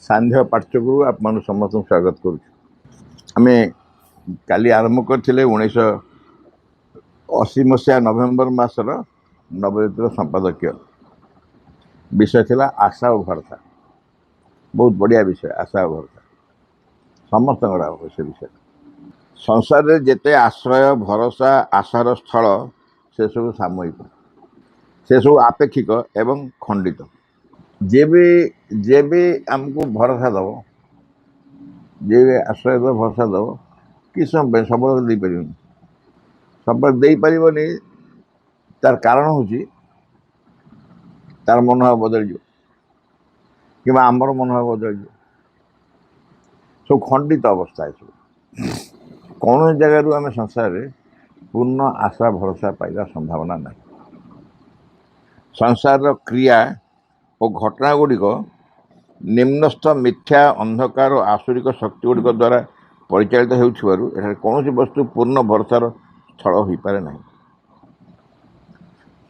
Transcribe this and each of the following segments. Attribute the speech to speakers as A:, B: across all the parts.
A: सांध्य पाठ्यक्रम आप समस्त स्वागत करें काली आरंभ करते 1980 मसीहा नवेम्बर मासर नवोदित संपादकीय विषय थिला आशा और भरसा। बहुत बढ़िया विषय आशा और भरसा समस्त से विषय संसार रे जेते आश्रय भरोसा आशार स्थल से सब सामयिक से सब आपेक्षिक एवं खंडित जे भी आमको भरोसा दब जे आश्रय दब भरोसा दब कि समय सब दे पार सब दे पारनी तार कारण हूँ तार मनोभाव बदल कि आमर मनोभाव बदल सब खंडित अवस्था है सब कौन जगार आम संसार में पूर्ण आशा भरोसा पाइबा संभावना ना संसार क्रिया और घटना गुड़िक निम्नस्थ मिथ्या अंधकार और आसुरिक शक्ति गुड़िक द्वारा परिचालित होने कौन वस्तु पूर्ण भरोसार स्थल हो पारे ना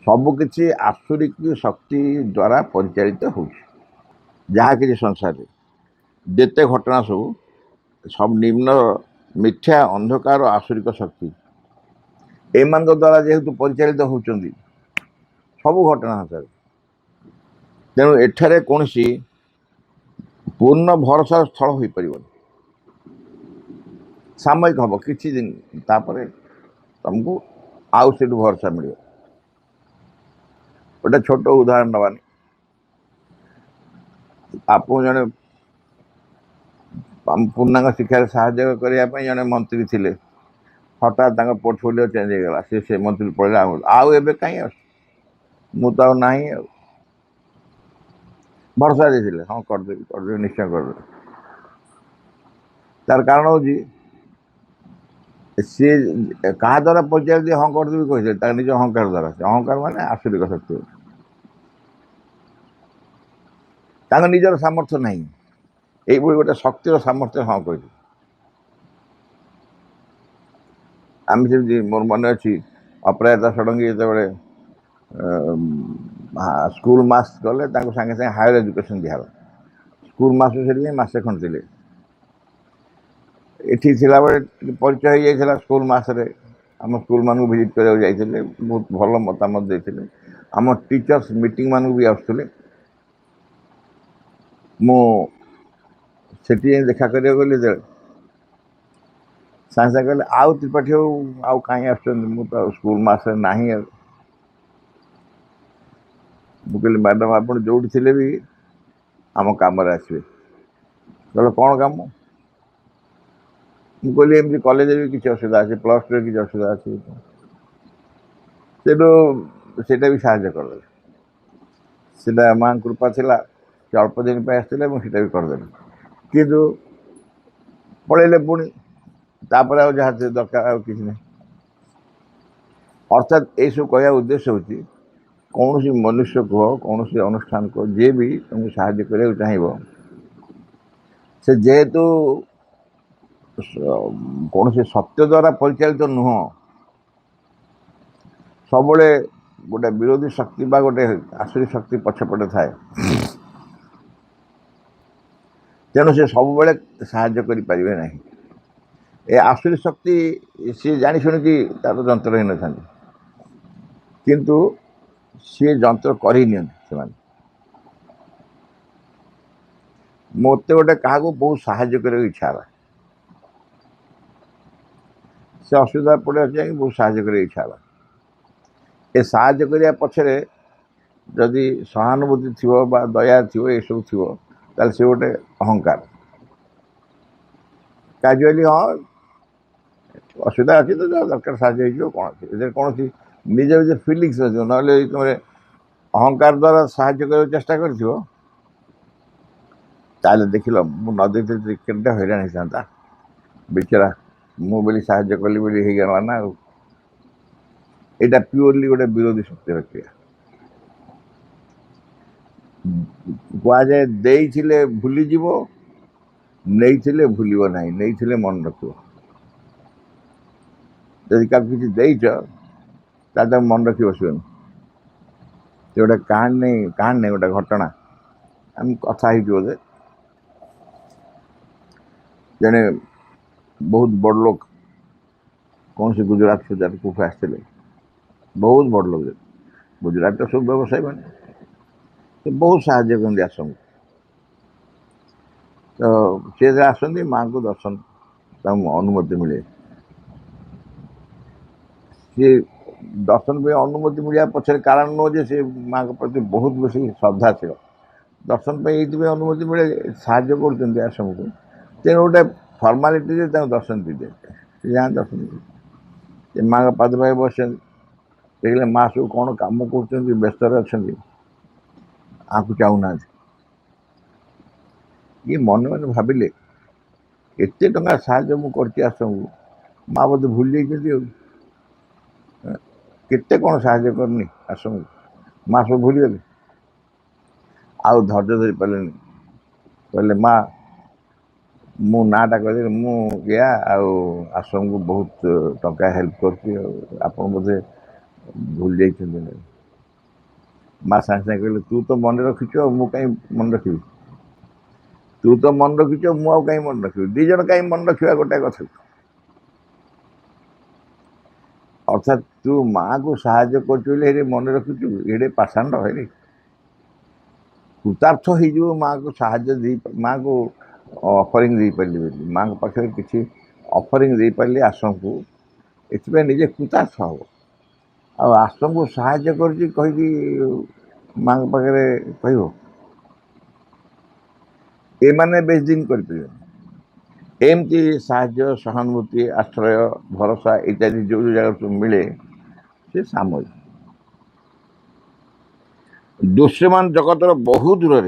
A: सबकि आसुरिक शक्ति द्वारा परिचालित हो जहाँ कि संसार जिते घटना सब निम्न मिथ्या अंधकार और आसुरिक शक्ति एमान द्वारा जेहेतु परिचालित होती सब घटना सर तेणु एठारे कौन पूर्ण भरोसार स्थल हो पार सामयिक हम किसी दिन तापर तुमको आउ से भरोसा मिल गोटे छोट उदाहरण नवानी आप जड़े पूर्णांग शिक्षा साहाय्य करने जड़े मंत्री थे हठात पोर्टफोलियो चेंज हो गला से मंत्री पड़ा आउ कहीं मुझे ना भरोसा देते हाँ करदेवी निश्चय करदेवी तार कारण हूँ सी क्या द्वारा परिचय हाँ करदेवी कही निज अहंकार द्वारा अहंकार माने आसुरिक शक्ति निजर सामर्थ्य ना ये गोटे शक्तिर सामर्थ्य हाँ कह आम से मोर मन अच्छी अपराजिता षडंगी जो स्कूल मास गले सागे सागे हायर एजुकेशन दिहला स्कूल मास से मसे खंड थे ये परिचय हो जाता स्कूल मसरे आम स्कूल मान भिजिट कर बहुत भल मतामत देते आम टीचर्स मीटिंग मान भी आसुले मुझे देखा कर गली सागे सागे कहले आउ त्रिपाठी आउ कहीं आस स्कूल मसरे ना मुझे मैडम आप जो थे भी आम कम आसवे कहले कौन कम मुझे एमती कॉलेज भी किसी असुविधा अच्छे प्लस टू किसी असुविधा अच्छे से भी साहय करदे से माँ कृपा थिला अल्प दिन पे आसते भी करदे कि पलैले पुणी तापर जहाँ दरकार किसी ना अर्थात ये सब कह उद्देश्य हूँ कौन मनुष्य को कौन अनुष्ठान को जे भी तुमको साहाय्य करने चाहिए से जेहेतु कौन सत्य द्वारा परिचालित नुह सब गोटे विरोधी शक्ति बा गोटे आसुरी शक्ति पछपटे थाए तेणु से सब बड़े साहाय्य करें ना ये आसुरी शक्ति सी जानी शुणिकी तार जंत्र ही न था किंतु सी जंत्र कर मत गोटे क्या बहुत साहाय्य करने इच्छा है से असुविधा पड़े बहुत साहाय्य करने इच्छा है ये साहाय्य करने पछरे जदि सहानुभूति थी दया थी ये सब थी से गोटे अहंकार कैजुअली हाँ असुविधा अच्छी तो जहाँ दरकार साहय कौन कौन निजे निजे फिलिंग्स अच्छे ना तुम अहंकार द्वारा साहाय्य करने चेष्टा कर देख लो मु न देखते केटा हैरान होता बेचारा मुझे साहाय्य कली बोली गला ना यहाँ प्योरली गोटे विरोधी शक्ति क्रिया कहुए देइथिले भूलीज नहीं भूल ना नहीं मन रख जदि क्या किसी देच मन रखी बसबनी गोटे कहानी नहीं गोटे घटना आम कथा बोधे जड़े बहुत बड़ लोग कौन से गुजरात सुजात कौटू आसते बहुत बड़ लोग गुजरात तो सब व्यवसायी मैंने बहुत साहय करते आश्रम तो सी आसती माँ को दर्शन अनुमति मिले सी दर्शन पे अनुमति मिलवा पछे कारण नुह से माँ के प्रति बहुत बेसी श्रद्धाशील दर्शन पे ये अनुमति मिले साहय कर आश्रम को तेणु गोटे फर्मालीटी दर्शन दी दिए जहाँ दर्शन दे माँ का पाद भाई बस देखिए माँ सब कौन कम कर व्यस्त अच्छा आपको चाहूना ये मन मन भाविले एत टा साहय मुझे आश्रम को माँ बोधे भूल जाइए केते कौन साहय करनी आश्रम को माँ सब भूली गले आउ धैर्य धरी पारे कहले माँ मु नाटा कह मुझे आश्रम को बहुत टका हेल्प कर बोधे भूल जाइए माँ सागे सागे कहले तू तो मन रखीचु मु कहीं मन रखी तू तो मन रखीचु मु कहीं मन रखी दीज कहीं मन रखा गोटे कथा अर्थात तू माँ को साहय कर मन रखीचु ये पाषाण है कृतार्थ हो माँ को साहय माँ को ऑफरिंग दे पारे माँ के पाखे किसी ऑफरिंग दे पारे आश्रम को ये निजे कृतार्थ हम आश्रम को साहय कर माँ के पाखे कह ये मैंने बेस दिन कर एमती साहय सहानुभूति आश्रय भरोसा इत्यादि जो जो जगह सब मिले से सामयिक दृश्यमान जगतर बहु दूर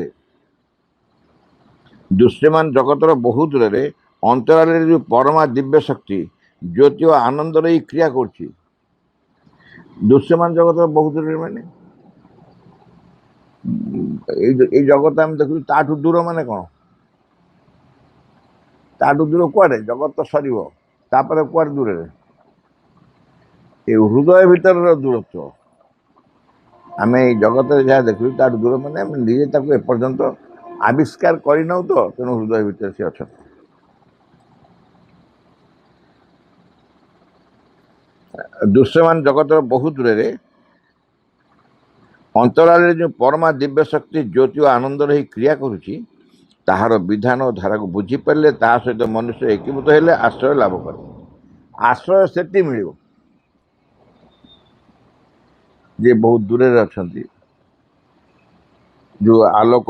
A: दृश्यमान जगतर बहु दूर अंतराल जो परमा दिव्य शक्ति ज्योति और आनंद रही क्रिया कर दृश्यमान जगतर बहु दूर माने जगत आम देखु ताठू दूर माने कौन ताठू दूर कुआडे जगत तो सर कुआडे दूर ये हृदय भीतर दूरत्व आम जगत जहाँ देखु ताठू दूर माने निजे एपर्यंत आविष्कार करना तो तेणु हृदय भीतर सी अच्छा दृश्यमान जगतर बहुत दूर अंतराल जो परमा दिव्य शक्ति ज्योति और आनंद रही क्रिया करुच्ची ताहार विधान और धारा को बुझीपारे ता सहित मनुष्य एकीभूत हेले आश्रय लाभ करे आश्रय से मिल जे बहुत दूर अच्छा जो आलोक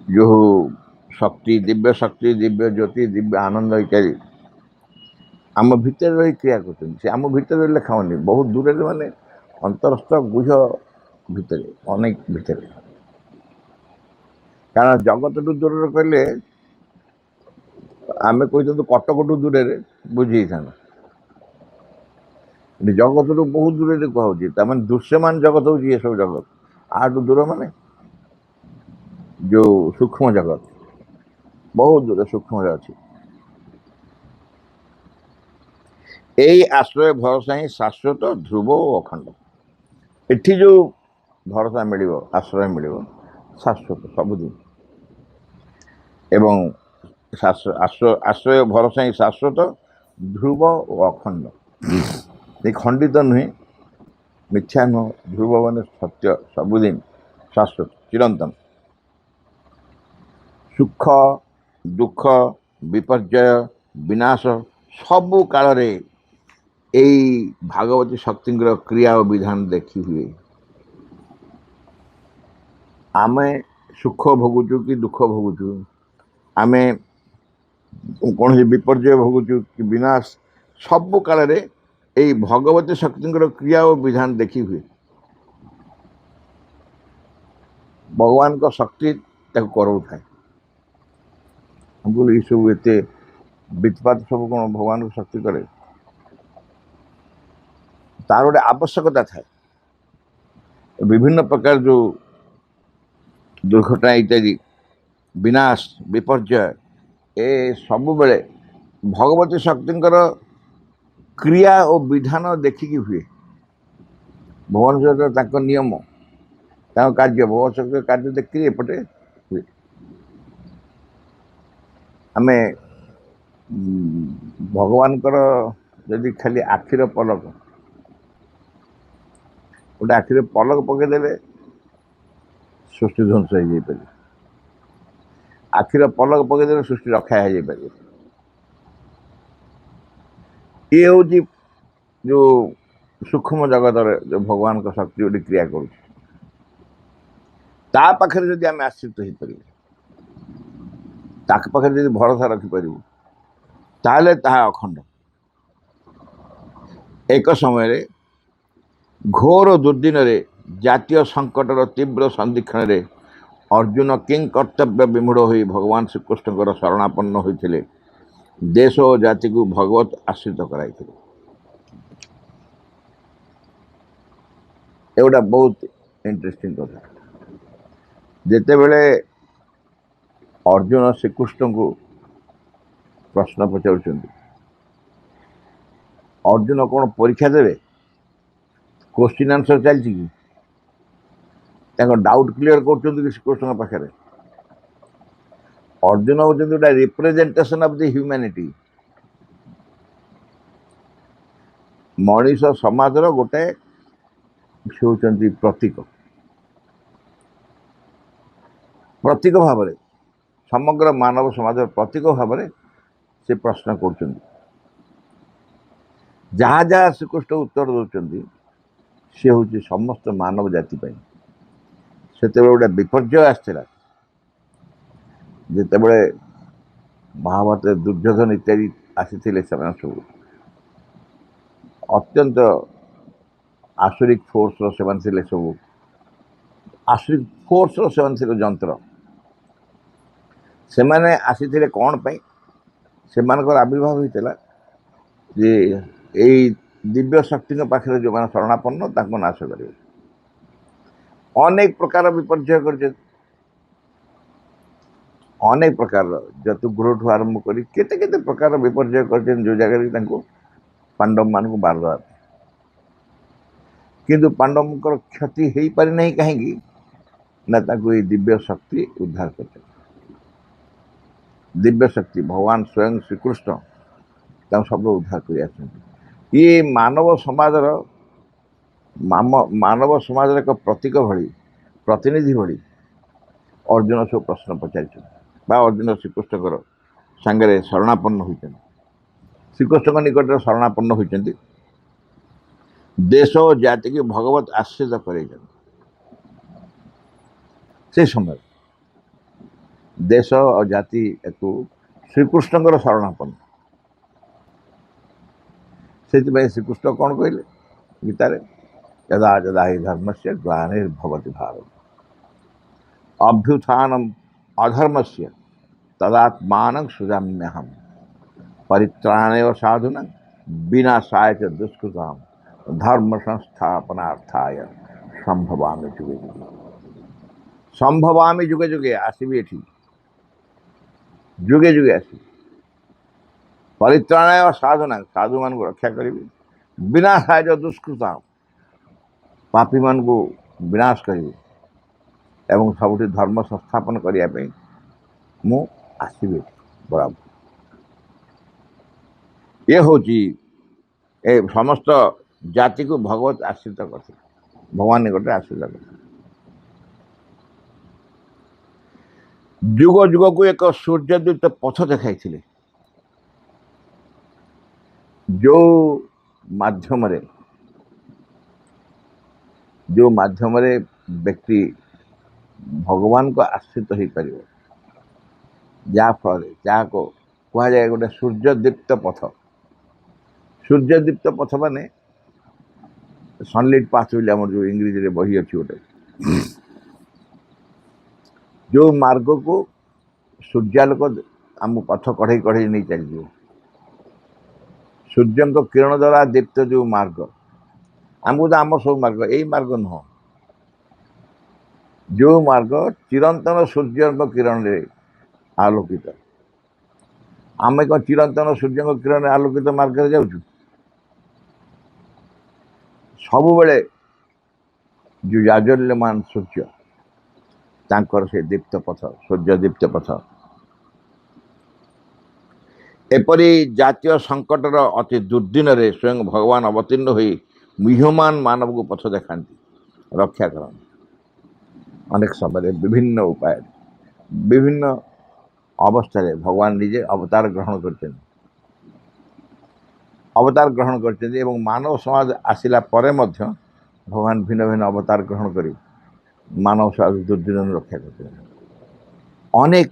A: जो शक्ति दिव्य ज्योति दिव्य आनंद इत्यादि आम भितर रही क्रिया कर आम भितर रही खाओनी बहुत दूर माने अंतरस्थ गुह भितर अनेक भितर कारण जगत टू दूर कहले आम कही कटक टू दूर बुझे था जगत टू बहुत दूर कहूँ दृश्यमान जगत हूँ ये सब जगत आठू दूर माने जो सूक्ष्म जगत बहुत दूर सूक्ष्म अच्छी यही आश्रय भरोसा ही शाश्वत ध्रुव और अखंड एठी जो भरोसा मिल आश्रय मिल शाश्वत सबुदिन एवं आश्रय भरोसा ही शाश्वत ध्रुव और अखंड ये खंडित नुहे मिथ्या नुह ध्रुव मान सत्य सबुदिन शाश्वत चिरंतन सुख दुख विपर्यय विनाश सबु काल रे यही भागवती शक्ति क्रिया और विधान देखी हुए आम सुख भोगुचु कि दुख भोगुचु आम कौन विपर्यय भोगुचु कि विनाश सबु काल रे यही भगवती शक्ति क्रिया और विधान देखी हुए भगवान को शक्ति कराऊ था ये सब एते वित्पात सब कौन भगवान को शक्ति करे तार गोटे आवश्यकता था विभिन्न प्रकार जो दुर्घटना इत्यादि विनाश विपर्यय ए सब बेले भगवती शक्ति क्रिया और विधान देखिकी हुए भगवान सहित नियम कार्य भगवान शक्ति कार्य देखिए एपटे हुए आमे भगवानकर जदि खाली आखिर पलक गोटे आखिर पलक पकईदे सृष्टि ध्वंस हो जाए, आखिर पलक पकईदे सृष्टि रक्षा हो जाए। ये हूँ जो सूक्ष्म जगत जो भगवान का शक्ति गोटे क्रिया कर जदि आम आश्रित हो पारे जदि भरोसा रखिपर ताहले ताहा अखंड। एक समय घोर दुर्दिन जातीय संकटर तीव्र संदीक्षण अर्जुन किं कर्तव्य विमूढ़ हो भगवान श्रीकृष्ण शरणापन्न होते देश और जाति को भगवत आश्रित कराई। एगोटा बहुत इंटरेस्टिंग कथा जिते बड़े अर्जुन श्रीकृष्ण को प्रश्न पचार अर्जुन कौन परीक्षा देवे क्वेश्चन आंसर चलती कि डाउट क्लियर कर श्रीकृष्ण पाखे अर्जुन होती गोटे representation of the humanity Manish समाज गोटे से होती प्रतीक प्रतीक भाव समग्र मानव समाज प्रतीक भाव से प्रश्न कर जहाँ जहाँ श्रीकृष्ण उत्तर दौरान सी हूँ समस्त मानव जाति से गोटे विपर्य आसला जिते बड़े महाभारत दुर्योधन इत्यादि आसी सब अत्यंत आसुरिक फोर्स से सब आसुरिक फोर्स से जंत्र से माने आसी कौन पाई से आविर्भाव होता जे यही दिव्य शक्ति पाखे जो मैंने शरणापन्न नाश कर अनेक प्रकार विपर्य कर अनेक प्रकार जतुगृह ठू आरंभ कर केते प्रकार विपर्य कर जो जगह पांडव मान को बारदा किंतु पांडव क्षति हो पारि नहीं कहीं ना ये दिव्य शक्ति उद्धार कर दिव्य शक्ति भगवान स्वयं श्रीकृष्ण सब उद्धार कर ये मानव समाज मानव समाज एक प्रतीक भली प्रतिनिधि भली अर्जुन सब प्रश्न पचार अर्जुन श्रीकृष्ण सांगे शरणापन्न होती श्रीकृष्ण निकट शरणापन्न होती देश और जाति की भगवत आश्रित कर समय देश और जाति को श्रीकृष्ण शरणापन्न से श्रीकृष्ण कौन कहले गीतार यदा यदा ही धर्म से ग्लानिर्भवति भारत अभ्युत्थानम अधर्म से तदात्मान सृजाम्यहम परित्राणे साधुना विनाशाय च दुष्कृताम धर्म संस्थापनार्थाय संभवामि जुगे जुगे संभवामि जुगे जुगे आसबि एठी जुगे जुगे आसबि परित्राणाय साधुना साधु मान को रक्षा करी विनाशाय च दुष्कृताम पापी मान को विनाश करी एवं सबुठी धर्म संस्थापन करने मु आसबि बराबर ये हूँ समस्त जाति को भगवत आश्रित कर भगवान निकट आश्रित कर जुग जुग को एक सूर्यदूत पथ देखाई जो माध्यम व्यक्ति भगवान को आश्रित हो पार जहाँफल जहाँ को कह जाए गोटे सूर्यदीप्त पथ सूर्यदीप्त पथ माने सनलाइट पाथ बोली आम जो इंग्रेजी में बही अच्छी गोटे जो मार्ग को सूर्यालोक आम पथ कढ़े कढ़े नहीं चल सूर्य किरण द्वारा दीप्त जो मार्ग आमको तो आम सब मार्ग यही मार्ग नुह जो मार्ग चिरंतन सूर्य किरण रे आलोकित आम कौन चिरंतन सूर्य किरण आलोकित मार्ग जाऊँ सब बेले जो जाजल्यमान सूर्य तांकर से दीप्त पथ सूर्य दीप्त पथ एपरी जातीय संकटर अति दुर्दिन स्वयं भगवान अवतीर्ण हुई मुह्यमान मानव को पथ देखा रक्षा करते अनेक समय विभिन्न उपाय विभिन्न अवस्था भगवान निजे अवतार ग्रहण कर अवतार ग्रहण कर मानव समाज आसिला परे मध्य भगवान भिन्न भिन्न अवतार ग्रहण कर मानव समाज दुर्दिन रक्षा करते अनेक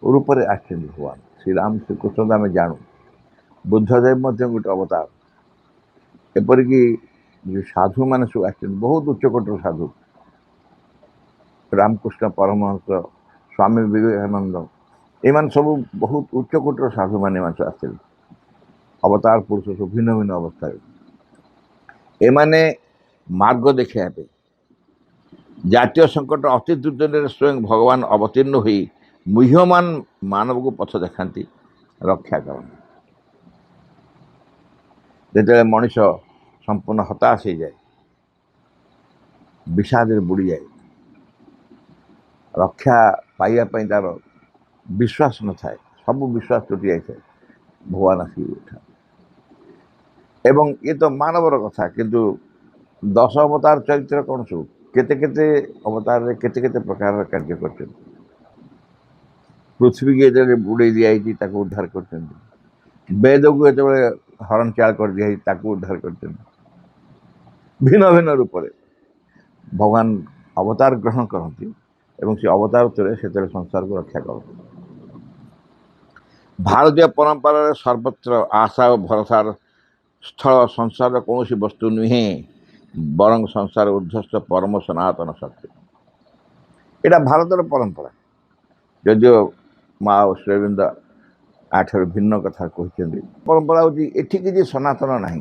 A: रूप से आछे भगवान श्री राम श्रीकृष्ण आम जानू बुद्धदेव गोटे अवतार एपरिक जो साधु मान सब आछे बहुत उच्चकोटर साधु रामकृष्ण परमहंस स्वामी विवेकानंद एमान सब बहुत उच्चकोटर साधु मान आते अवतार पुरुष सब भिन्न भिन्न अवस्था एमाने मार्ग देखा जातीय संकट अति दुर्दिन स्वयं भगवान अवतीर्ण हुई मुह्यमान मानव को पथ देखा रक्षा करते जिते मनीष संपूर्ण हताश हो जाए विषाद बुड़ी जाए रक्षा पाइबापी तार विश्वास न थाए सब विश्वास टूटी जाए भगवान आसिक उठा एवं ये तो मानवर कथा किंतु 10 अवतार चरित्र कौन सब केते केते अवतार केते केते प्रकार कार्य कर पृथ्वी के जो बुड़े दिखाई उद्धार कर वेद को जो हरण चाल कर दिया उद्धार कर भिन्न भिन्न रूप भगवान अवतार ग्रहण करती एवं से अवतार से संसार को रक्षा करते भारतीय परंपरा सर्वत्र आशा और भरोसार स्थल संसार कौन वस्तु नुहे बरं संसार ऊर्ध्वस्त परम सनातन शक्ति यहाँ भारतर परंपरा जदिव माँ श्रीअरविंद आठर भिन्न कथा कहते परंपरा हूँ एठी किसी सनातन ना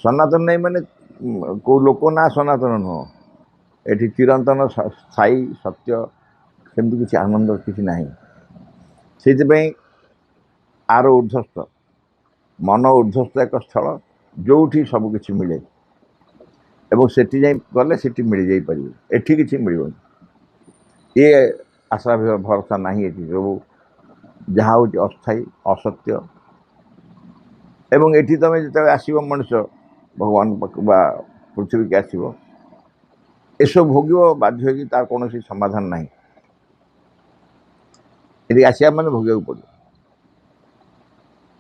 A: सनातन नहीं माने को लोक ना सनातन नुह एठी चिरंतन स्थायी सत्य सेमती किसी आनंद किसी ना से आर ऊर्ध्वस्त मन ऊर्ध्वस्त एक स्थल जो सबकि मिले एवं से गले से मिल जापर एठी किसी मिल ये आशा भरोसा ना सब जहाँ हूँ अस्थायी असत्य एवं एठी तुम जो आसव मनुष्य भगवान बा पृथ्वी के आसव एसब भोग बाध्य तार कौन समाधान ना ये आसिया मैंने भोग पड़ो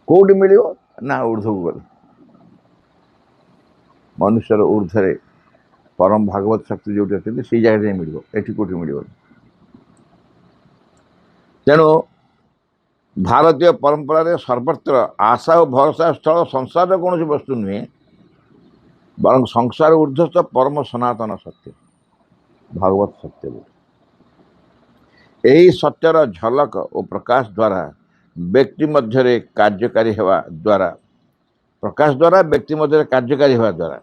A: कौटी मिल ना ऊर्ध्व को गले मनुष्यर ऊर्ध्वे परम भागवत शक्ति जो अच्छे से जगह मिल एटी कौटी मिल तेणु भारतीय परंपरा सर्वत्र आशा और भरोसा स्थल संसार कौन वस्तु नुहे बरं संसार ऊर्ध्वस्त परम सनातन सत्य भागवत सत्य यही सत्यर झलक और प्रकाश द्वारा व्यक्ति मध्य कार्यकारी होगा द्वारा प्रकाश द्वारा व्यक्ति मध्य कार्यकारी होगा द्वारा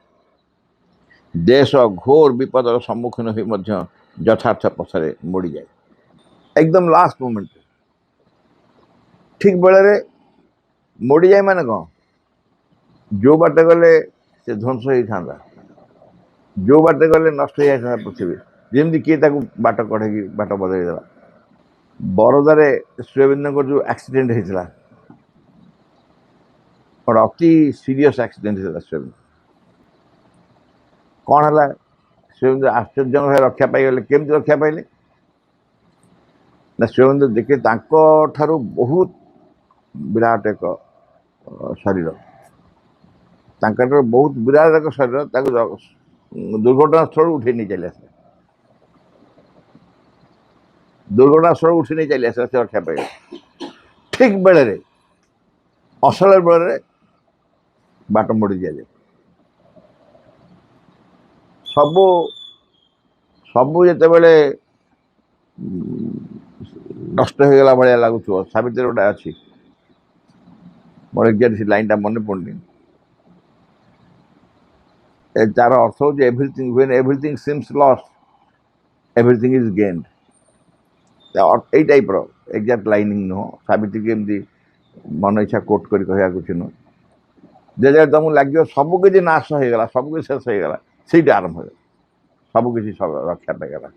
A: देश घोर विपदर सम्मुखीन हो यथार्थ पथरे मोड़ी जाए एकदम लास्ट मोमेंट ठीक बेले मोड़ी जाए माने कौन जो बाटे गले से ध्वंस होता जो बाटे गले नष्ट हो जाता पृथ्वी जमी किए बाट कढ़े बाट बदलदेला बरदारे श्रीअरविंद जो एक्सीडेंट होता और अति सीरियस एक्सीडेंट होता श्रीअरविंद कौन है श्रीअरविंद आश्चर्य रक्षा पाइले केमती रक्षा पाइले ना श्रीअरविंद देखे ठारू बहुत विराट एक शरीर बहुत विराट एक शरीर दुर्घटना स्थल उठे नहीं चले आसे दुर्घटना स्थल उठे नहीं चले आसे रक्षा पाइले ठीक बेले असल बेले बाट मोड़ी दि जाए सबू सबू जिते नष्ट हो गला भाया लगुच सावित्री गोटे अच्छी मोर एक्जाक्ट से लाइन मन पड़नी तार अर्थ हूँ everything when everything seems lost everything is gained यही टाइप एक्जाक्ट लाइनिंग नुह सावित्री की एमती मन इच्छा कोट कर कहवा कुछ नुह जे तुमको लगे सबकि नाश होगा सबकि शेष होगा से आरंभ हो सबकि रक्षा पाइगला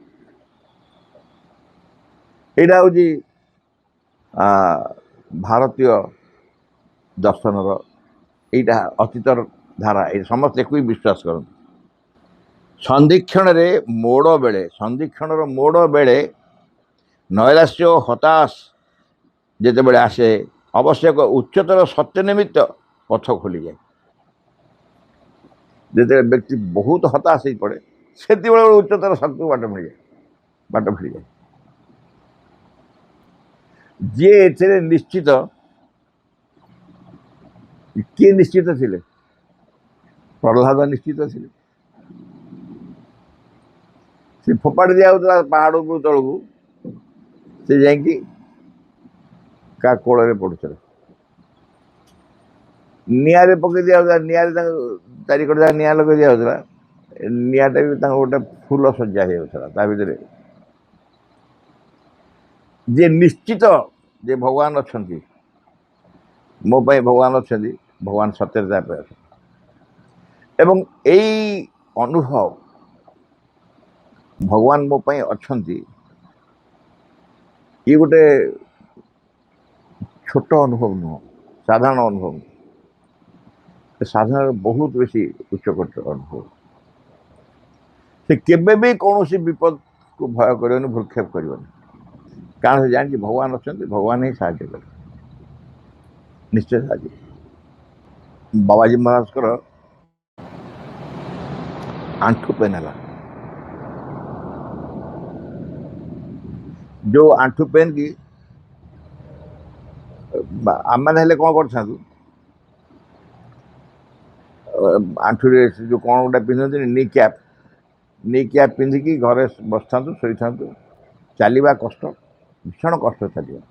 A: ଏଇଟା ହେଉଛି ଭାରତୀୟ ଦର୍ଶନର ଏଇଟା ଅତୀତର ଧାରା। ଏ ସମସ୍ତେ ଏକୁ ବିଶ୍ୱାସ କରନ୍ତି। ସନ୍ଧିକ୍ଷଣର ମୋଡ଼ ବେଳେ ନୈରାଶ୍ୟ ଓ ହତାଶ ଯେତେବେଳେ ଆସେ, ଅବଶ୍ୟକ ଉଚ୍ଚତର ସତ୍ୟ ନିମିତ୍ତ ପଥ ଖୋଲିଯାଏ। ଯେତେବେଳେ ବ୍ୟକ୍ତି ବହୁତ ହତାଶ ହେଇ ପଡ଼େ, ସେତେବେଳେ ଉଚ୍ଚତର ସତ୍ୟ ବାଟ ମିଳିଯାଏ। ଯିଏ ଏଥିରେ ନିଶ୍ଚିତ, କିଏ ନିଶ୍ଚିତ ଥିଲେ? ପ୍ରହ୍ଲାଦ ନିଶ୍ଚିତ ଥିଲେ। ସେ ଫୋପାଡ଼ି ଦିଆଯାଉଥିଲା ପାହାଡ଼ ଉପରୁ ତଳକୁ, ସେ ଯାଇକି କାହା କୋଳରେ ପଡ଼ୁଥିଲା। ନିଆଁରେ ପକେଇ ଦିଆଯାଉଥିଲା, ନିଆଁରେ ତାଙ୍କୁ ଚାରିକଡ଼ ଯାକ ନିଆଁ ଲଗେଇ ଦିଆଯାଉଥିଲା। ନିଆଁଟା ବି ତାଙ୍କୁ ଗୋଟେ ଫୁଲ ସଜ୍ଜା ହେଇଯାଉଥିଲା ତା ଭିତରେ। ଯିଏ ନିଶ୍ଚିତ ଯେ ଭଗବାନ ଅଛନ୍ତି, ମୋ ପାଇଁ ଭଗବାନ ଅଛନ୍ତି, ଭଗବାନ ସତ୍ୟରେ ତା ପାଇଁ ଅଛନ୍ତି, ଏବଂ ଏଇ ଅନୁଭବ ଭଗବାନ ମୋ ପାଇଁ ଅଛନ୍ତି, ଇଏ ଗୋଟେ ଛୋଟ ଅନୁଭବ ନୁହଁ, ସାଧାରଣ ଅନୁଭବ ନୁହଁ। ସାଧାରଣ ବହୁତ ବେଶୀ ଉଚ୍ଚକୋଟୀର ଅନୁଭବ। ସେ କେବେ ବି କୌଣସି ବିପଦକୁ ଭୟ କରିବନି, ଭ୍ରୂକ୍ଷେପ କରିବନି, କାରଣ ସେ ଜାଣିଛି ଭଗବାନ ଅଛନ୍ତି, ଭଗବାନ ହିଁ ସାହାଯ୍ୟ କରିବେ, ନିଶ୍ଚୟ ସାହାଯ୍ୟ। ବାବାଜୀ ମହାରାଜଙ୍କର ଆଣ୍ଠୁ ପେନ୍ ହେଲା। ଯେଉଁ ଆଣ୍ଠୁ ପେନ୍ କି ଆମମାନେ ହେଲେ କ'ଣ କରିଥାନ୍ତୁ, ଆଣ୍ଠୁରେ ଯେଉଁ କ'ଣ ଗୋଟେ ପିନ୍ଧନ୍ତିନି, ନି କ୍ୟାପ୍ ପିନ୍ଧିକି ଘରେ ବସିଥାନ୍ତୁ, ଶୋଇଥାନ୍ତୁ। ଚାଲିବା କଷ୍ଟ, ଭୀଷଣ କଷ୍ଟ ଚାଲିବା,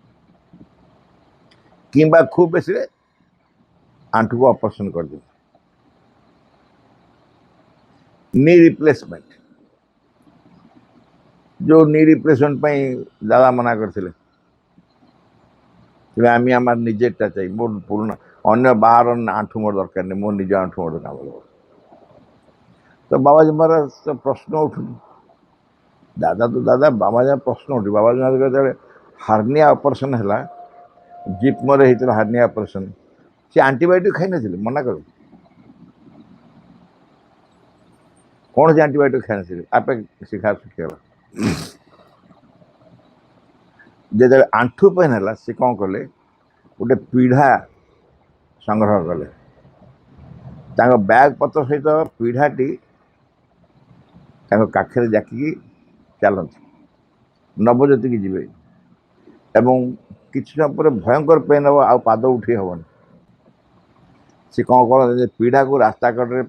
A: କିମ୍ବା ଖୁବ୍ ବେଶୀରେ ଆଣ୍ଠୁକୁ ଅପରେସନ୍ କରିଦିଅନ୍ତୁ। ନି ରିପ୍ଲେସମେଣ୍ଟ, ଯେଉଁ ନି ରିପ୍ଲେସମେଣ୍ଟ ପାଇଁ ଦାଦା ମନା କରିଥିଲେ, আমি আমার নিজেরটা চাই, মোর পুরোনো ଅନ୍ୟ ବାହାର ଆଣ୍ଠୁ ମୋର ଦରକାର ନାହିଁ, ମୋ ନିଜ ଆଣ୍ଠୁ ମୋର କାମ ଦେବ। ତ ବାବାଜୀ ମହାରାଜ ତ ପ୍ରଶ୍ନ ଉଠୁନି, ଦାଦା ତ ଦାଦା, ବାବାଜୀ ପ୍ରଶ୍ନ ଉଠୁଛି। ବାବାଜୀ ମହାରାଜ ଯେତେବେଳେ ହାର୍ନିଆ ଅପରେସନ୍ ହେଲା, ଜିପ୍ମରେ ହେଇଥିଲା ହାର୍ନିଆ ଅପରେସନ୍, ସେ ଆଣ୍ଟିବାୟୋଟିକ୍ ଖାଇନଥିଲେ, ମନା କଲେ। କୌଣସି ଆଣ୍ଟିବାୟୋଟିକ୍ ଖାଇନଥିଲେ, ଆପେ ଶିଖା ଶିଖିଗଲା। ଯେତେବେଳେ ଆଣ୍ଠୁ ପେନ୍ ହେଲା, ସେ କ'ଣ କଲେ, ଗୋଟେ ପିଢ଼ା ସଂଗ୍ରହ କଲେ। ତାଙ୍କ ବ୍ୟାଗ୍ ପତ୍ର ସହିତ ପିଢ଼ାଟି ତାଙ୍କ କାଖରେ ଜାକିକି ଚାଲନ୍ତି, ନବଜ୍ୟୋତିକି ଯିବେ, ଏବଂ କିଛି ସମୟ ପରେ ଭୟଙ୍କର ପେନ୍ ହେବ, ଆଉ ପାଦ ଉଠେଇ ହେବନି। ସେ କ'ଣ କରନ୍ତି, ଯେ ପିଢ଼ାକୁ ରାସ୍ତା କଡ଼ରେ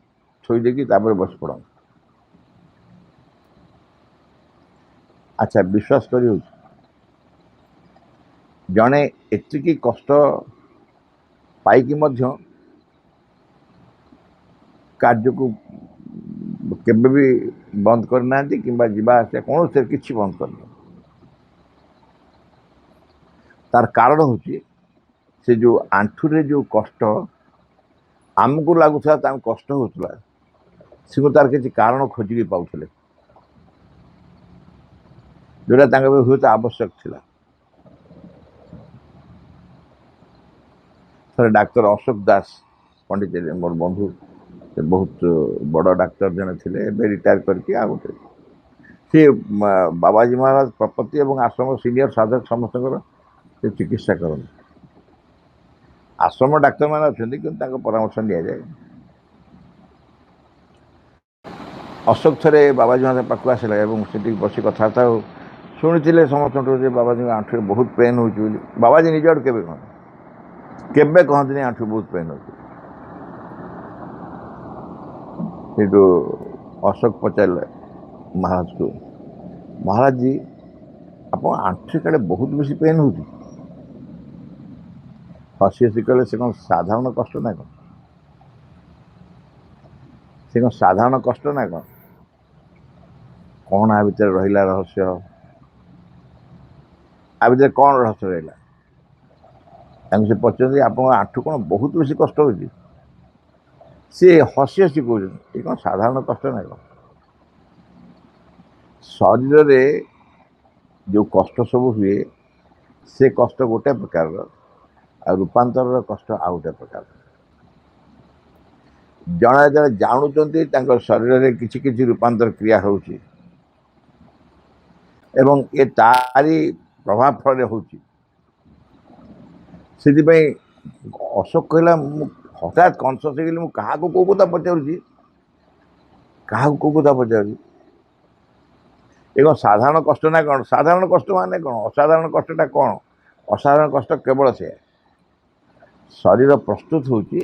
A: ଥୋଇ ଦେଇକି ତାପରେ ବସି ପଡ଼ନ୍ତି। ଆଚ୍ଛା, ବିଶ୍ୱାସ କରିହେଉଛି, ଜଣେ ଏତିକି କଷ୍ଟ ପାଇକି ମଧ୍ୟ କାର୍ଯ୍ୟକୁ କେବେ ବି ବନ୍ଦ କରିନାହାନ୍ତି, କିମ୍ବା ଯିବା ଆସିବା କୌଣସି କିଛି ବନ୍ଦ କରିନାହାନ୍ତି। ତାର କାରଣ ହେଉଛି, ସେ ଯେଉଁ ଆଣ୍ଠୁରେ ଯେଉଁ କଷ୍ଟ ଆମକୁ ଲାଗୁଥିଲା, ତାଙ୍କୁ କଷ୍ଟ ହେଉଥିଲା, ସେ ତାର କିଛି କାରଣ ଖୋଜିକି ପାଉଥିଲେ, ଯେଉଁଟା ତାଙ୍କ ପାଇଁ ହୁଏତ ଆବଶ୍ୟକ ଥିଲା। ଥରେ ଡାକ୍ତର ଅଶୋକ ଦାସ ପଣ୍ଡିତ, ମୋର ବନ୍ଧୁ, ସେ ବହୁତ ବଡ଼ ଡାକ୍ତର ଜଣେ ଥିଲେ, ଏବେ ରିଟାୟାର କରିକି ଆଉ ଗୋଟେ, ସେ ବାବାଜୀ ମହାରାଜ ପ୍ରପତି ଏବଂ ଆଶ୍ରମ ସିନିୟର ସାଧକ ସମସ୍ତଙ୍କର ସେ ଚିକିତ୍ସା କରନ୍ତି। ଆଶ୍ରମ ଡାକ୍ତରମାନେ ଅଛନ୍ତି, କିନ୍ତୁ ତାଙ୍କ ପରାମର୍ଶ ନିଆଯାଏ। ଅଶୋକ ଥରେ ବାବାଜୀ ମହାରାଜ ପାଖକୁ ଆସିଲା ଏବଂ ସେଠିକି ବସି କଥାବାର୍ତ୍ତା ଶୁଣିଥିଲେ ସମସ୍ତଙ୍କଠୁ ଯେ ବାବାଜୀଙ୍କ ଆଣ୍ଠୁରେ ବହୁତ ପେନ୍ ହେଉଛି ବୋଲି। ବାବାଜୀ ନିଜ ଆଡ଼ୁ କେବେ କହନ୍ତିନି ଆଣ୍ଠୁ ବହୁତ ପେନ୍ ହେଉଛି। ସେଇଠୁ ଅଶୋକ ପଚାରିଲେ ମହାରାଜକୁ, ମହାରାଜ ଜୀ, ଆପଣ ଆଣ୍ଠୁ କାଳେ ବହୁତ ବେଶୀ ପେନ୍ ହେଉଛି? ହସି ହସି କହିଲେ, ସେ କ'ଣ ସାଧାରଣ କଷ୍ଟ ନା କ'ଣ? ସେ କ'ଣ ସାଧାରଣ କଷ୍ଟ ନା କ'ଣ? କ'ଣ ଆ ଭିତରେ ରହିଲା ରହସ୍ୟ? ଆ ଭିତରେ କ'ଣ ରହସ୍ୟ ରହିଲା? ତାଙ୍କୁ ସେ ପଚାରୁଛନ୍ତି, ଆପଣଙ୍କ ଆଣ୍ଠୁ କ'ଣ ବହୁତ ବେଶୀ କଷ୍ଟ ହେଉଛି? ସେ ହସି ହସି କହୁଛନ୍ତି, ଏ କ'ଣ ସାଧାରଣ କଷ୍ଟ ନା କ'ଣ? ଶରୀରରେ जो कष्ट सब हुए से कष्ट गोटे प्रकार आ रूपांतर कष्ट आ गोटे प्रकार जड़े जड़े जानुंट शरीर में किसी किसी रूपांतर क्रिया होची एवं ये तारी प्रभाव फल होची से अशोक कहला हठात कनसस हो क्या कौ कथा पचारूँ क्या कौ कथा पचारूँ एक साधारण कष्ट ना कौन साधारण कष्ट माने कौन असाधारण कष्टा कौन असाधारण कष्ट केवल से शरीर प्रस्तुत होची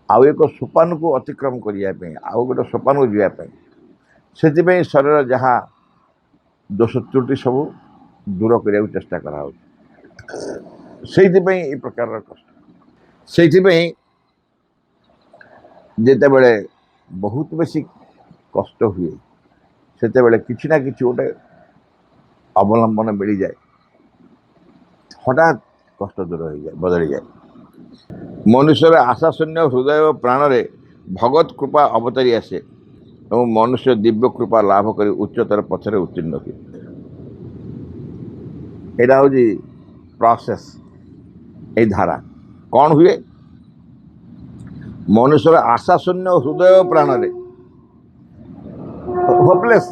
A: आउ एक सोपान को अतिक्रम करने आउ गोटे सोपान को जावाई से शरीर जहाँ दोष त्रुटि सब दूर करने चेष्टा करा से प्रकार कष्ट से जिते बहुत बेसी कष्ट हुए से किसी ना कि गोटे अवलंबन मिल जाए हठात कष्ट दूर हो जाए बदली जाए मनुष्यर आशा शून्य हृदय और प्राण रे भगत कृपा अवतारी आसे और मनुष्य दिव्य कृपा लाभ कर उच्चतर पथरे उत्तीर्ण हुए यहाँ हूँ प्रोसेस ये धारा कौन हुए मनुष्यर आशा शून्य हृदय और प्राण रे hopeless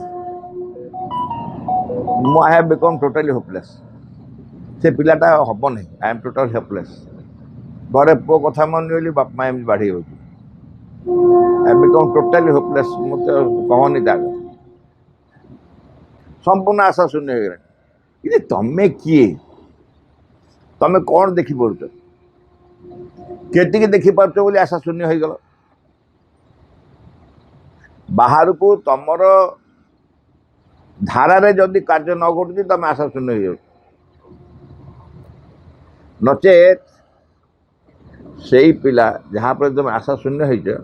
A: I have become totally hopeless से पिलाटा हम नहीं आई एम टोटल होपलेस घरे पुओ कथा मन बाप माँ एम बाढ़ी हो बिकम टोटाली होपलेस मत कहनी संपूर्ण आशा शून्य हो गला तमें किए तमें कौन देखी पार्छ केतिकी देखी पार्छ बोली आशा शून्य हो गल बाहर को तमर धारा जदि कार्य न घटुची तुम आशा शून्य हो नचेत से ही पिला जहाँ पर तुम आशा शून्य हो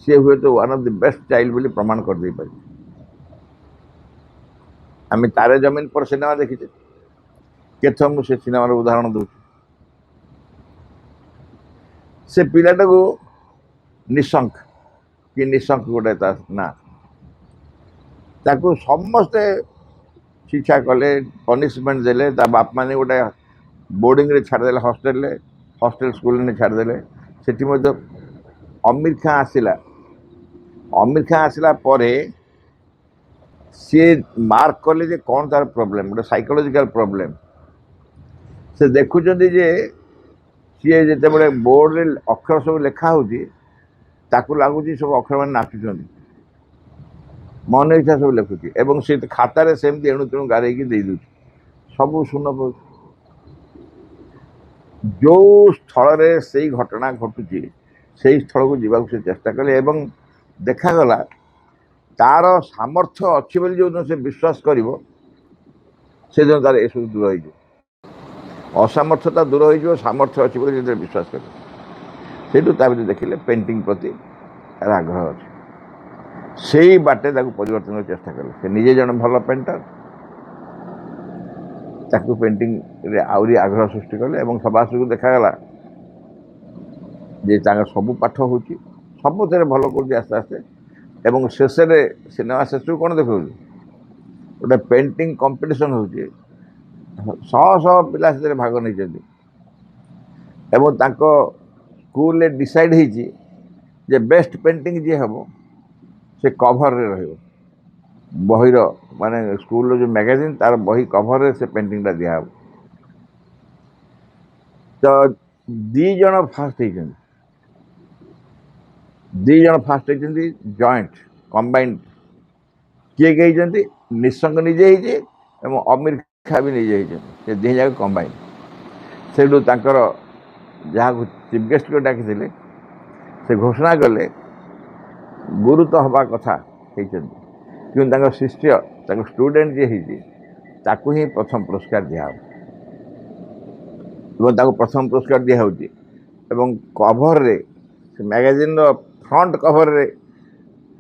A: सी हुए तो one of the best child बोली प्रमाण कर दे पारे आम तारे जमीन पर सिनेमा देखीचे केथर मुझे सिनेमार उदाहरण दूँ से पिलाटा को निशंक कि निशंक गोटे ना ताकू समस्ते शिक्षा कले पनिशमेंट देले बाप माने गोटे बोर्डिंग रे छाड़देले हॉस्टल स्कूल ने छाड़देले सेठी मध्य अमीर खां आसला परे सी मार्क कले जे कौन तार प्रॉब्लम गोटे साइकोलॉजिकल प्रॉब्लम से देखुं जे सी जिते बोर्ड रे अक्षर सब लिखा होगी लगुच सब अक्षर मैंने नाचुं मन इच्छा सब लिखुची एवं से खातार सेमती एणु तेणु गारेकी दे दूँ सब शून्य पाऊँ जो स्थल से घटना घटुची से स्थल को जीवा से चेष्टा कले एवं देखागला तार सामर्थ्य अच्छी बोली जो दिन से विश्वास करिवो से दिन तार सब दूर हो असामर्थ्यता दूर हो सामर्थ्य अच्छी बोली जो विश्वास कर से देखिले पेंटिंग प्रति तार आग्रह अच्छे से ही बाटे परिवर्तन चेष्टा कले से निजे जन भल पेंटर ताकू पेंटिंग रे आउरी आग्रह सृष्टि कले एवं समाज को देखागला जे सबू पाठ हो सब भल कर आस्ते आस्ते एवं शेष सिनेमा शेष कौन देखा गोटे पेंटिंग कंपटीशन हो शह शह पिला से भाग नहीं स्कूल डिसाइड हो बेस्ट पेंटिंग जी हम से कभर रे रहिबो बहीर माने स्कूल जो मैगजीन तार बही कभर रे से पेंटिंग दिया तो दी जन फास्ट होती जॉइंट कंबाइंड किए गई निशंक निजे ही अमीर खा भी निजे ही दी जाक कंबाइंड से जहाँ चीफ गेस्ट को डाकी से घोषणा कले गुरु तो हवा कथा कि शिष्य स्टूडेंट जी ही प्रथम पुरस्कार दिया प्रथम पुरस्कार दिया कभर रे मैगजीन फ्रंट कभर रे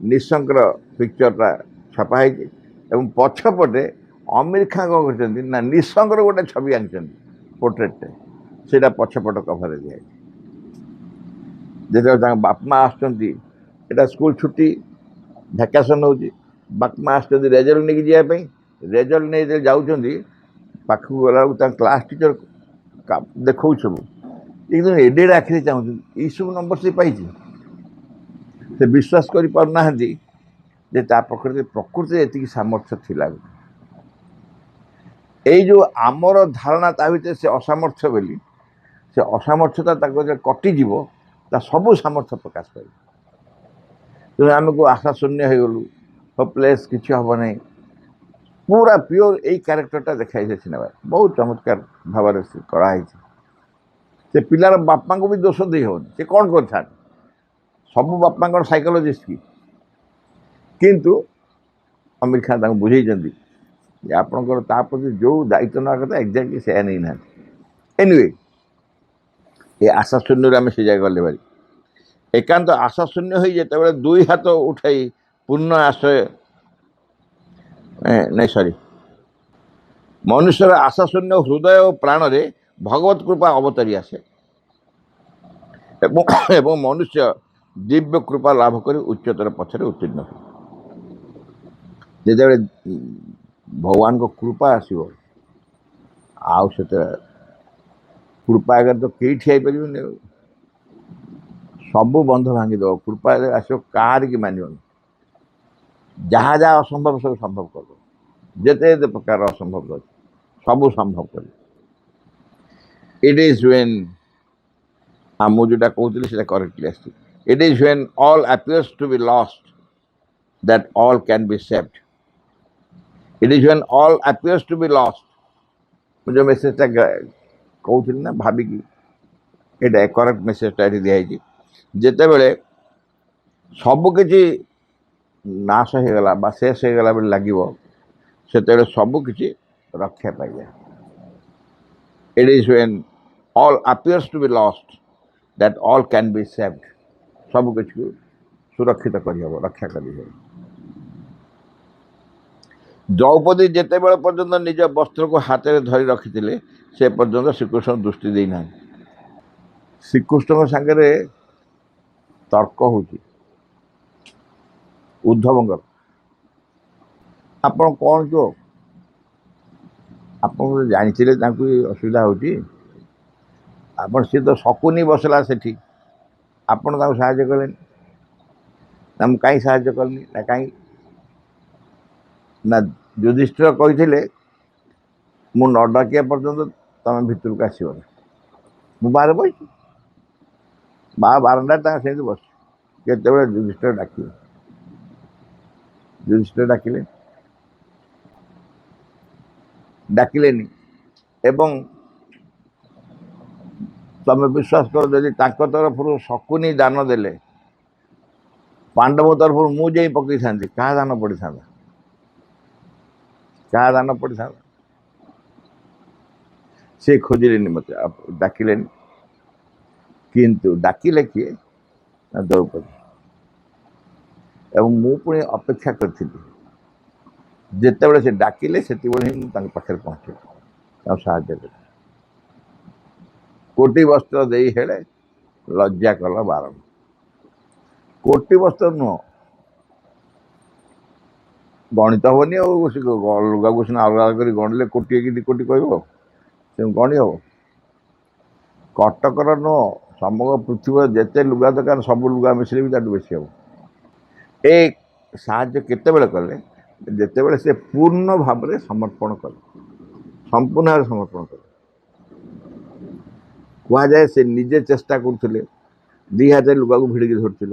A: निशंकर पिक्चरटा छपाई एवं पछपटे अमीर खां कौन कर निशंकर गोटे छवि आंकि पोर्ट्रेट से पछपट कभर दिखाई जो बाप माँ आटा स्कूल छुट्टी भैकेसन हो बाप माँ रेजल्ट नहीं जावाई रेजल्ट नहीं जाऊँच ପାଖକୁ ଗଲାବେଳକୁ କ୍ଲାସ୍ ଟିଚର ଦେଖାଉଛି ସବୁ एकदम एडे आखिरी चाहूँ यू नंबर से पाई से विश्वास करना प्रकृति प्रकृति एति सामर्थ्य थिला ये जो आमर धारणा ता भीतर से असामर्थ्य बोली से असामर्थ्यता कटिज सबू सामर्थ्य प्रकाश पाए तेणु आम को आशा शून्य हो गलु होपलेस कि हम ना पूरा प्योर यही क्यारेक्टरटा देखाई से सिनेमा बहुत चमत्कार भाव कराई से पिलार बापा को भी दोष दे होनी से कौन कर सब बापा साइकोलॉजिस्ट की किंतु आमिर खान बुझे आपणकर प्रति जो दायित्व ना कथा एक्जाक्टली से नहीं ना एनिवे ये आशा शून्य आम से जगह गले बारी एकांत आशा शून्य हो जिते दुई हाथ उठाई पूर्ण आश्रय नहीं सॉरी मनुष्यर आशा शून्य हृदय और प्राण रे भगवत कृपा अवतरी आसे एवं मनुष्य दिव्य कृपा लाभ कर उच्चतर पथरे उत्तीर्ण हो जिते भगवान को कृपा आसो आउ से कृपा आगे तो कई ठिया पारे सबू बंध भांगीदेव कृपा आसो कार कि मान जहाँ जहाँ असंभव सब संभव कर जिते प्रकार असंभव सबू संभव कर इट इज व्हेन मुझे कहती correctly as it is when all appears to be lost that all can be saved. It is when all appears to be lost मुझे मेसेजटा कहती ना भाविक ये करेक्ट मेसेजटा दिखाई जिते बड़े सबकि नाश हो गला शेष हो गला लगे से सबकि रक्षा पाई जाए it is when all appears to be lost that all can be saved सब कुछ सुरक्षित करहब रक्षा कर द्रौपदी जिते बेल पर्यंत निज वस्त्र को हाथ में धरी रखी से पर्यंत श्रीकृष्ण दृष्टि देना श्रीकृष्ण सागरे तर्क हो उद्धवंकर आपण कौन जो आप जानते असुविधा होती आपण सी तो शकुनी बसला से आपण साहाଯ୍य कले ना मुझे कहीं साहाଯ୍य कलनी ना कहीं ना युधिष्ठिर कही मु न डाकिया पर्यंत तुम भितर को आसबन मु बाहर बस बारंडार से बस केत युधिष्ठिर डाक युधिष्ठिर डाकिले एवं तुम विश्वास कर जदि तरफ शकुनी दान देले पांडव तरफ मुझे पकई था क्या दान पड़ था क्या दान पड़ था से खोजिले मत डाकिले किंतु डाकिले किए द्रौपदी एवं मु पुणी अपेक्षा करी जिते से डाकिले से पाखे पहुँचे साहाଯ୍य कर कोटि वस्त्र दे हेले लज्जा कल बारण कोटि वस्त्र नुह गणित हेनी लुगा को सीना अलग अलग कर गणिले कोटी कि 2 कोटी कह गणी हम कटकर नुह समग्र पृथ्वी जिते लुगा दुकान सब लुगा मिसले भी ताकू बेसी हम एक साहाଯ୍य केते कले जिते से पूर्ण भाव में समर्पण कले संपूर्ण भाव समर्पण कले कहुए से निजे चेष्टा करते 2 हाथ लुगा को भिड़िकी धरते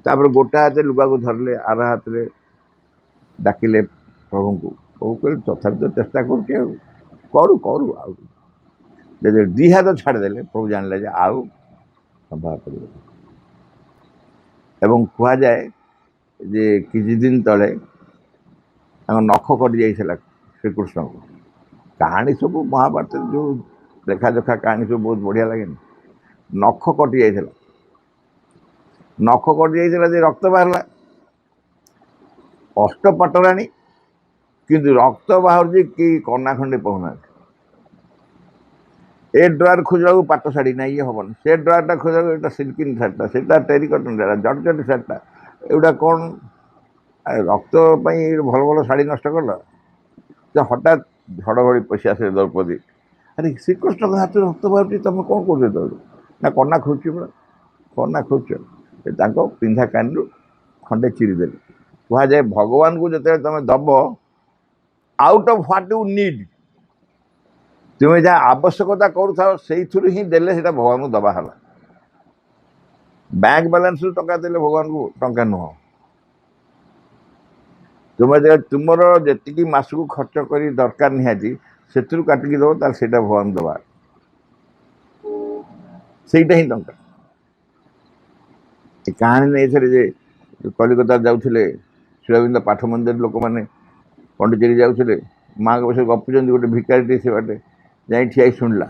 A: तापर गोटा हाथ लुगा को धरले आर हाथ में डाकिले प्रभु को प्रभु कह तथा तो चेष्टा करू करू जब 2 हाथ छाड़देले प्रभु जान आउ संभाव कर कहुए जे किसी दिन तले नख कटि जाइला श्रीकृष्ण को कहानी सब महाभारत जो देखा देखा कहानी सब बहुत बढ़िया लगे नख कटि जाइला नख कटि जाइला रक्त बाहर अष्टपटराणी किंतु रक्त बाहर कि कना खंडे पहुना ए ड्रार खोजा पाट शाढ़ी ना ये हम से ड्रारटा खोजा सिल्किन शार्टा से टेरिकटन जटजट शार्टा एगुटा कौन रक्त भल भल शाढ़ी नष्ट कल तो हठात ଝଡ଼ଘଡ଼ି ପଶି ଆସିଲେ ଦ୍ରୌପଦୀ। ଆରେ ଶ୍ରୀକୃଷ୍ଣଙ୍କ ହାତରୁ ରକ୍ତ ବାହାରୁଛି, ତୁମେ କ'ଣ କରୁଛ ତଳେ? ନା କନା ଖୋଜୁଛି ପରା, କନା ଖୋଜୁଛ। ତାଙ୍କ ପିନ୍ଧା କାନିରୁ ଖଣ୍ଡେ ଚିରିଦେଲେ। କୁହାଯାଏ ଭଗବାନଙ୍କୁ ଯେତେବେଳେ ତୁମେ ଦେବ, out of what you need, ତୁମେ ଯାହା ଆବଶ୍ୟକତା କରୁଥାଅ ସେଇଥିରୁ ହିଁ ଦେଲେ ସେଇଟା ଭଗବାନଙ୍କୁ ଦେବା ହେଲା। ବ୍ୟାଙ୍କ ବାଲାନ୍ସରୁ ଟଙ୍କା ଦେଲେ ଭଗବାନଙ୍କୁ ଟଙ୍କା ନୁହଁ। ତୁମେ ଯେତେବେଳେ ତୁମର ଯେତିକି ମାସକୁ ଖର୍ଚ୍ଚ କରି ଦରକାର ନିହାତି ସେଥିରୁ କାଟିକି ଦେବ, ତାହେଲେ ସେଇଟା ଭଗବାନ ଦେବା, ସେଇଟା ହିଁ ଟଙ୍କା। ଏ କାହାଣୀ ନେଇ ଏଥିରେ ଯେ କଲିକତା ଯାଉଥିଲେ ଶିଳବିନ୍ଦ ପାଠ ମନ୍ଦିର ଲୋକମାନେ ପଣ୍ଡିଚେରୀ ଯାଉଥିଲେ, ମାଆଙ୍କ ବିଷୟରେ ଗପୁଛନ୍ତି, ଗୋଟେ ଭିକାରୀଟେ ସେ ବାଟେ ଯାଇ ଠିଆ ହେଇ ଶୁଣିଲା।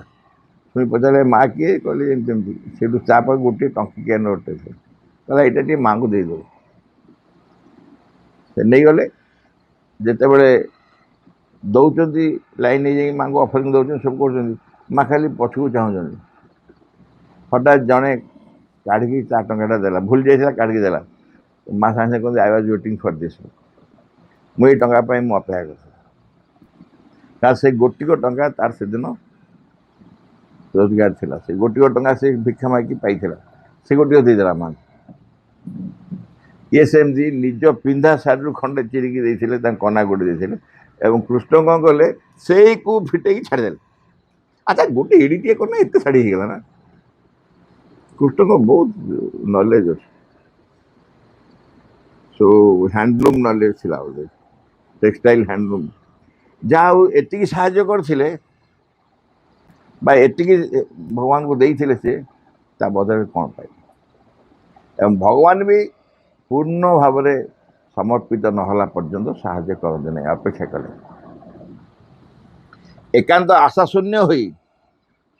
A: ଶୁଣି ପଚାରିଲେ ମା କିଏ? କହିଲେ ଏମିତି ଏମିତି। ସେଇଠୁ ତା ପାଖକୁ ଗୋଟିଏ ଟଙ୍କିକିଆ ନୋଟ୍ଟେ କହିଲା ଏଇଟା ଟିକେ ମାଆଙ୍କୁ ଦେଇଦେବ। ସେ ନେଇଗଲେ। ଯେତେବେଳେ ଦଉଛନ୍ତି ଲାଇନ୍ ନେଇଯାଇକି ମାଆଙ୍କୁ ଅଫରିଂ ଦେଉଛନ୍ତି, ସବୁ କରୁଛନ୍ତି, ମା ଖାଲି ପଛକୁ ଚାହୁଁଛନ୍ତି। ହଠାତ୍ ଜଣେ କାଢ଼ିକି ତା ଟଙ୍କାଟା ଦେଲା, ଭୁଲି ଯାଇଥିଲା କାଢ଼ିକି ଦେଲା। ମା ସାଙ୍ଗେ ସାଙ୍ଗେ କହନ୍ତି I was waiting for this, ମୁଁ ଏଇ ଟଙ୍କା ପାଇଁ ମୁଁ ଅପେକ୍ଷା କରିଥିଲି। ତାର ସେ ଗୋଟିକ ଟଙ୍କା ତାର ସେଦିନ ରୋଜଗାର ଥିଲା, ସେ ଗୋଟିକ ଟଙ୍କା ସେ ଭିକ୍ଷା ମାଗିକି ପାଇଥିଲା, ସେ ଗୋଟିକ ଦେଇଦେଲା ମାଆଙ୍କୁ। ଇଏ ସେମିତି ନିଜ ପିନ୍ଧା ଶାଢ଼ୀରୁ ଖଣ୍ଡେ ଚିରିକି ଦେଇଥିଲେ, ତାଙ୍କ କନା ଗୋଟେ ଦେଇଥିଲେ, ଏବଂ କୃଷ୍ଣ କ'ଣ କଲେ ସେଇକୁ ଫିଟେଇକି ଛାଡ଼ିଦେଲେ। ଆଚ୍ଛା, ଗୋଟେ ଏଡ଼ିଟିଏ କନା ଏତେ ଶାଢ଼ୀ ହେଇଗଲା ନା? କୃଷ୍ଣଙ୍କ ବହୁତ ନଲେଜ ଅଛି, ସୋ ହ୍ୟାଣ୍ଡଲୁମ୍ ନଲେଜ ଥିଲା ବୋଧେ, ଟେକ୍ସଟାଇଲ ହ୍ୟାଣ୍ଡଲୁମ୍। ଯାହା ହଉ ଏତିକି ସାହାଯ୍ୟ କରିଥିଲେ ବା ଏତିକି ଭଗବାନଙ୍କୁ ଦେଇଥିଲେ, ସେ ତା ବଦଳରେ କ'ଣ ପାଇଲେ? ଏବଂ ଭଗବାନ ବି ପୂର୍ଣ୍ଣ ଭାବରେ ସମର୍ପିତ ନହେଲା ପର୍ଯ୍ୟନ୍ତ ସାହାଯ୍ୟ କରନ୍ତି ନାହିଁ, ଅପେକ୍ଷା କଲେ। ଏକାନ୍ତ ଆଶା ଶୂନ୍ୟ ହୋଇ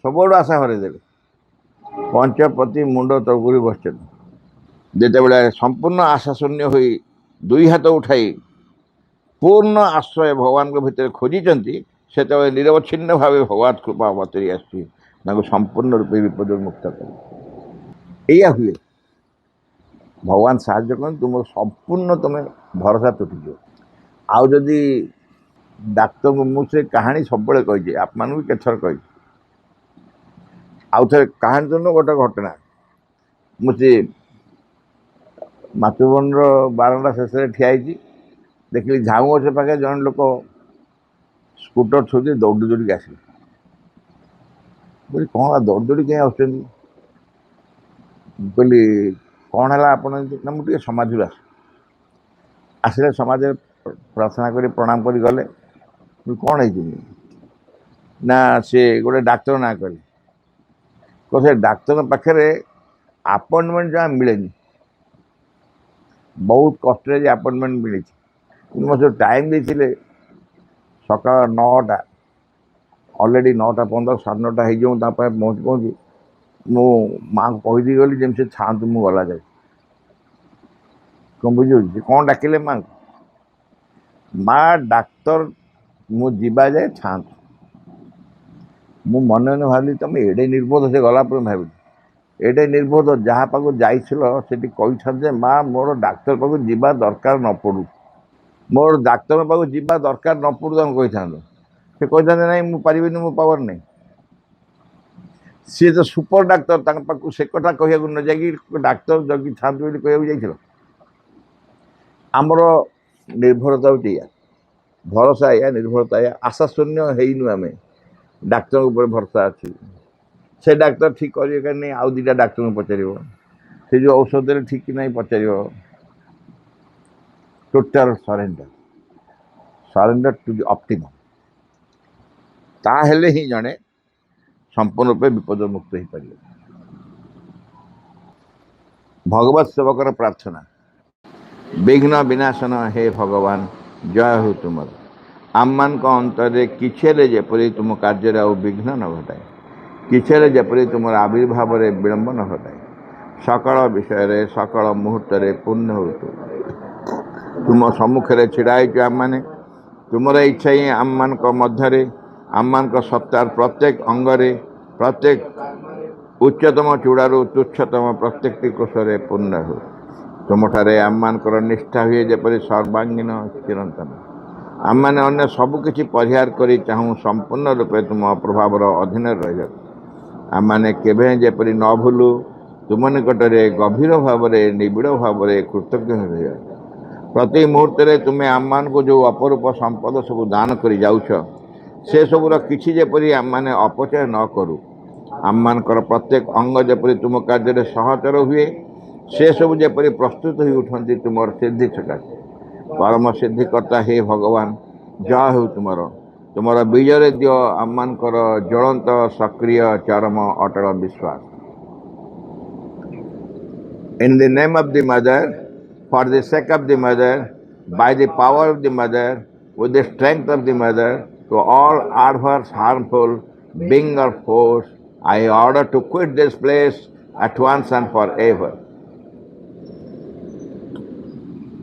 A: ସବୁଆଡ଼ୁ ଆଶା ହରେଇଦେଲେ, ପଞ୍ଚପତି ମୁଣ୍ଡ ତଳୁକୁ ବସିଛନ୍ତି। ଯେତେବେଳେ ସମ୍ପୂର୍ଣ୍ଣ ଆଶା ଶୂନ୍ୟ ହୋଇ ଦୁଇ ହାତ ଉଠାଇ ପୂର୍ଣ୍ଣ ଆଶ୍ରୟ ଭଗବାନଙ୍କ ଭିତରେ ଖୋଜିଛନ୍ତି, ସେତେବେଳେ ନିରବଚ୍ଛିନ୍ନ ଭାବେ ଭଗବତ କୃପା ଅବତରି ଆସୁଛି, ତାଙ୍କୁ ସମ୍ପୂର୍ଣ୍ଣ ରୂପେ ବିପଦରୁ ମୁକ୍ତ କରେ। ଏଇଆ ହୁଏ, ଭଗବାନ ସାହାଯ୍ୟ କରନ୍ତି, ତୁମର ସମ୍ପୂର୍ଣ୍ଣ ତୁମେ ଭରସା ତୁଟିଯିବ। ଆଉ ଯଦି ଡାକ୍ତରଙ୍କୁ, ମୁଁ ସେ କାହାଣୀ ସବୁବେଳେ କହିଛି, ଆପଣମାନଙ୍କୁ ବି କେତେଥର କହିଛି। ଆଉ ଥରେ କାହାଣୀ ତ ନୁହଁ, ଗୋଟେ ଘଟଣା। ମୁଁ ସେ ମାତୃଭବନର ବାରଣ୍ଡା ଶେଷରେ ଠିଆ ହେଇଛି, ଦେଖିଲି ଝାଉଁ ଗଛ ପାଖରେ ଜଣେ ଲୋକ ସ୍କୁଟର ଥୋଇକି ଦୌଡ଼ି ଦୌଡ଼ିକି ଆସିଲେ। କହିଲି କ'ଣ ଦୌଡ଼ି ଦୌଡ଼ି କାହିଁ ଆସୁଛନ୍ତି? ମୁଁ କହିଲି କ'ଣ ହେଲା ଆପଣ? ନା ମୁଁ ଟିକେ ସମାଜରୁ ଆସିଲେ, ସମାଜରେ ପ୍ରାର୍ଥନା କରି ପ୍ରଣାମ କରି ଗଲେ। କ'ଣ ହେଇଛି? ନା ସେ ଗୋଟେ ଡାକ୍ତର ନାଁ କହିଲେ। ସେ ଡାକ୍ତର ପାଖରେ ଆପଏଣ୍ଟମେଣ୍ଟ ଯାହା ମିଳେନି, ବହୁତ କଷ୍ଟରେ ଯେ ଆପଏଣ୍ଟମେଣ୍ଟ ମିଳିଛି। କିନ୍ତୁ ମୋ ଯେଉଁ ଟାଇମ୍ ଦେଇଥିଲେ ସକାଳ 9ଟା, ଅଲରେଡ଼ି 9:15, 9:30 ହେଇଯିବ, ମୁଁ ତା ପାଇଁ ପହଞ୍ଚି ମୁଁ ମାଆଙ୍କୁ କହିଦେଇ ଗଲି ଯେମିତି ସେ ଥାଆନ୍ତୁ ମୁଁ ଗଲା ଯାଏ। କ'ଣ ବୁଝିହେଉଛି? ସେ କ'ଣ ଡାକିଲେ ମାଆଙ୍କୁ? ମା ଡାକ୍ତର ମୁଁ ଯିବା ଯାଏ ଥାଆନ୍ତୁ। ମୁଁ ମନେ ମନେ ଭାବିଲି ତମେ ଏଡ଼େ ନିର୍ବୋଧ। ସେ ଗଲା ପରେ ଭାବିଲି ଏଡ଼େ ନିର୍ବୋଧ, ଯାହା ପାଖକୁ ଯାଇଥିଲ ସେଠି କହିଥାନ୍ତ ଯେ ମା ମୋର ଡାକ୍ତର ପାଖକୁ ଯିବା ଦରକାର ନ ପଡ଼ୁ, ମୋର ଡାକ୍ତର ପାଖକୁ ଯିବା ଦରକାର ନ ପଡ଼ୁ, ତମେ କହିଥାନ୍ତ। ସେ କହିଥାନ୍ତେ ନାହିଁ ମୁଁ ପାରିବିନି, ମୋ ପାୱାର ନାହିଁ। ସିଏ ତ ସୁପର ଡାକ୍ତର, ତାଙ୍କ ପାଖକୁ ସେ କଥା କହିବାକୁ ନ ଯାଇକି ଡାକ୍ତର ଜଗିଥାନ୍ତୁ ବୋଲି କହିବାକୁ ଯାଇଥିଲ। ଆମର ନିର୍ଭରତା ହେଉଛି ଏଇଆ, ଭରସା ଏଇଆ, ନିର୍ଭରତା ଏଇଆ। ଆଶା ଶୂନ୍ୟ ହେଇନୁ ଆମେ, ଡାକ୍ତରଙ୍କ ଉପରେ ଭରସା ଅଛି। ସେ ଡାକ୍ତର ଠିକ୍ କରିବେ କି ନାହିଁ ଆଉ ଦୁଇଟା ଡାକ୍ତରଙ୍କୁ ପଚାରିବ, ସେ ଯେଉଁ ଔଷଧରେ ଠିକ୍ କି ନାହିଁ ପଚାରିବ। ଟୋଟାଲ ସରେଣ୍ଡର ଟୁ ଦି ଅପ୍ଟିମମ୍। ତାହେଲେ ହିଁ ଜଣେ ସମ୍ପୂର୍ଣ୍ଣ ରୂପେ ବିପଦ ମୁକ୍ତ ହେଇପାରିବ। ଭଗବତ ସେବକର ପ୍ରାର୍ଥନା। ବିଘ୍ନ ବିନାଶନ ହେ ଭଗବାନ, ଜୟ ହେଉ ତୁମର। ଆମମାନଙ୍କ ଅନ୍ତରରେ କିଛି ହେଲେ ଯେପରି ତୁମ କାର୍ଯ୍ୟରେ ଆଉ ବିଘ୍ନ ନ ଘଟାଏ, କିଛି ହେଲେ ଯେପରି ତୁମର ଆବିର୍ଭାବରେ ବିଳମ୍ବ ନ ଘଟାଏ। ସକଳ ବିଷୟରେ ସକଳ ମୁହୂର୍ତ୍ତରେ ପୂର୍ଣ୍ଣ ହେଉ। ତୁମ ସମ୍ମୁଖରେ ଛିଡ଼ା ହେଇଛୁ ଆମମାନେ, ତୁମର ଇଚ୍ଛା ହିଁ ଆମମାନଙ୍କ ମଧ୍ୟରେ, ଆମମାନଙ୍କ ସତ୍ତାର ପ୍ରତ୍ୟେକ ଅଙ୍ଗରେ, ପ୍ରତ୍ୟେକ ଉଚ୍ଚତମ ଚୂଡ଼ାରୁ ତୁଚ୍ଛତମ ପ୍ରତ୍ୟେକଟି କୋଷରେ ପୂର୍ଣ୍ଣ ହେଉ। ତୁମଠାରେ ଆମମାନଙ୍କର ନିଷ୍ଠା ହୁଏ ଯେପରି ସର୍ବାଙ୍ଗୀନ ଚିରନ୍ତନ। आमने अन्य सबकि परिहार कर चाहूँ संपूर्ण रूपे तुम प्रभावर अधीन रही आमने केवे जेपरी न भूलु तुम निकट में गभीर भाव में निबिड़ भाव में कृतज्ञ रहा प्रति मुहूर्त में तुम्हें आम मान को जो अपरूप संपद सब दान कर जाऊछ से सबूर किसी जेपरी आम मैंने अपचय न करूँ आम मानकर प्रत्येक अंग जेपरी तुम कार्य सहचर हुए से सब जेपरी प्रस्तुत हो उठती तुम सिद्धि सकाशे परम सिद्धिकर्ता हे भगवान जय हो तुम विजय दियो आम मानकर ज्वलंत सक्रिय चरम अटल विश्वास in the name of the mother for the sake of the mother, by the power of the mother, with the strength of the mother, to all adverse, harmful, being or force, I order to quit this place at once and forever.